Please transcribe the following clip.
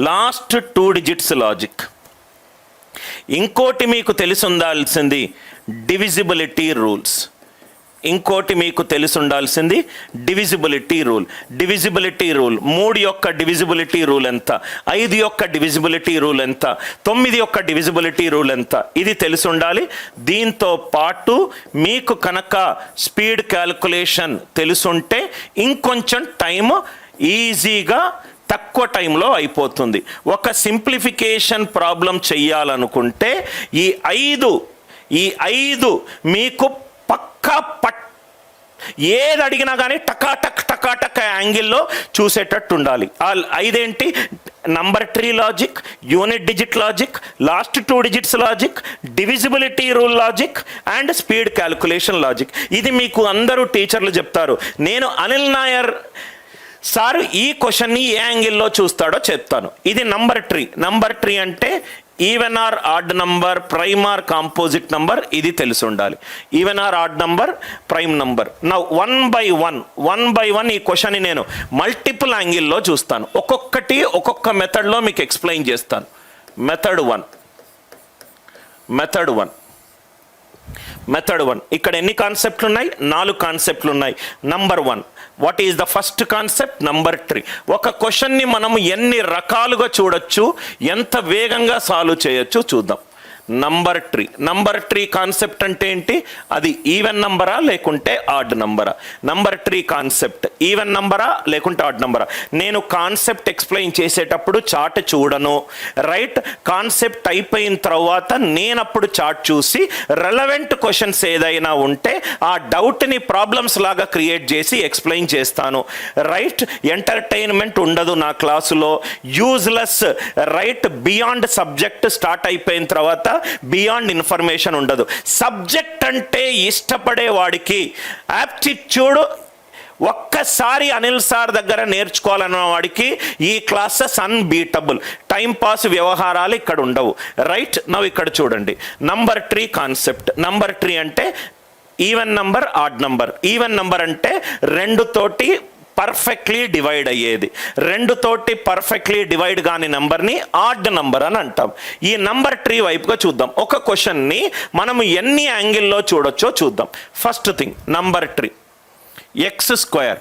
Last 2 digits logic. ఇంకోటి మీకు తెలిసి ఉండాల్సింది డివిజిబిలిటీ రూల్స్. ఇంకోటి మీకు తెలిసి ఉండాల్సింది డివిజిబిలిటీ రూల్. డివిజిబిలిటీ రూల్ 3 యొక్క డివిజిబిలిటీ రూల్ ఎంత, 5 యొక్క డివిజిబిలిటీ రూల్ ఎంత, 9 యొక్క డివిజిబిలిటీ రూల్ ఎంత, ఇది తెలిసి ఉండాలి. దీంతో పాటు మీకు కనుక స్పీడ్ క్యాల్కులేషన్ తెలుసుంటే ఇంకొంచెం టైం ఈజీగా తక్కువ టైంలో అయిపోతుంది. ఒక సింప్లిఫికేషన్ ప్రాబ్లం చెయ్యాలనుకుంటే ఈ ఐదు మీకు పక్కా ఏది అడిగినా కానీ టకాటక్ యాంగిల్లో చూసేటట్టు ఉండాలి. 5 ఏంటి? Number tree logic, unit digit logic, last 2 digits logic, divisibility rule logic and speed calculation logic. ఇది మీకు అందరూ టీచర్లు చెప్తారు. నేను అనిల్ నాయర్ సార్ ఈ క్వశ్చన్ని ఏ యాంగిల్లో చూస్తాడో చెప్తాను. ఇది నంబర్ ట్రీ అంటే even or odd number, prime or composite number, ఇది తెలిసి ఉండాలి. Even or odd number, prime number. నా వన్ బై వన్ ఈ క్వశ్చన్ని నేను మల్టిపుల్ యాంగిల్లో చూస్తాను. ఒక్కొక్క మెథడ్లో మీకు ఎక్స్ప్లెయిన్ చేస్తాను. మెథడ్ వన్ ఇక్కడ ఎన్ని కాన్సెప్ట్లు ఉన్నాయి? 4 కాన్సెప్ట్లు ఉన్నాయి. Number 1, what is the first concept? Number tree. ఒక క్వశ్చన్ని మనము ఎన్ని రకాలుగా చూడొచ్చు, ఎంత వేగంగా సాల్వ్ చేయొచ్చు చూద్దాం. నంబర్ ట్రీ కాన్సెప్ట్ అంటే ఏంటి? అది ఈవెన్ నంబరా లేకుంటే ఆడ్ నంబరా? నంబర్ ట్రీ కాన్సెప్ట్ ఈవెన్ నంబరా లేకుంటే ఆడ్ నంబరా? నేను కాన్సెప్ట్ ఎక్స్ప్లెయిన్ చేసేటప్పుడు చార్ట్ చూడను, రైట్? కాన్సెప్ట్ అయిపోయిన తర్వాత నేనప్పుడు చార్ట్ చూసి రెలవెంట్ క్వశ్చన్స్ ఏదైనా ఉంటే ఆ డౌట్ని ప్రాబ్లమ్స్ లాగా క్రియేట్ చేసి ఎక్స్ప్లెయిన్ చేస్తాను, రైట్? ఎంటర్టైన్మెంట్ ఉండదు నా క్లాసులో, useless, right? Beyond subject start అయిపోయిన తర్వాత బియాండ్ ఇన్ఫర్మేషన్ ఉండదు. సబ్జెక్ట్ అంటే ఇష్టపడే వాడికి, యాప్టిట్యూడ్ ఒక్కసారి అనిల్ సార్ దగ్గర నేర్చుకోవాలన్న వాడికి ఈ క్లాసెస్ అన్బీటబుల్. టైం పాస్ వ్యవహారాలు ఇక్కడ ఉండవు, రైట్? నవ్వు ఇక్కడ చూడండి number tree concept. Number tree అంటే even number, odd number. Even number అంటే 2 తోటి పర్ఫెక్ట్లీ డివైడ్ అయ్యేది. 2 తోటి పర్ఫెక్ట్లీ డివైడ్ కాని నంబర్ని ఆడ్ నంబర్ అని అంటాం. ఈ నంబర్ ట్రీ వైపుగా చూద్దాం. ఒక క్వశ్చన్ని మనము ఎన్ని యాంగిల్లో చూడొచ్చో చూద్దాం. First thing number tree, x²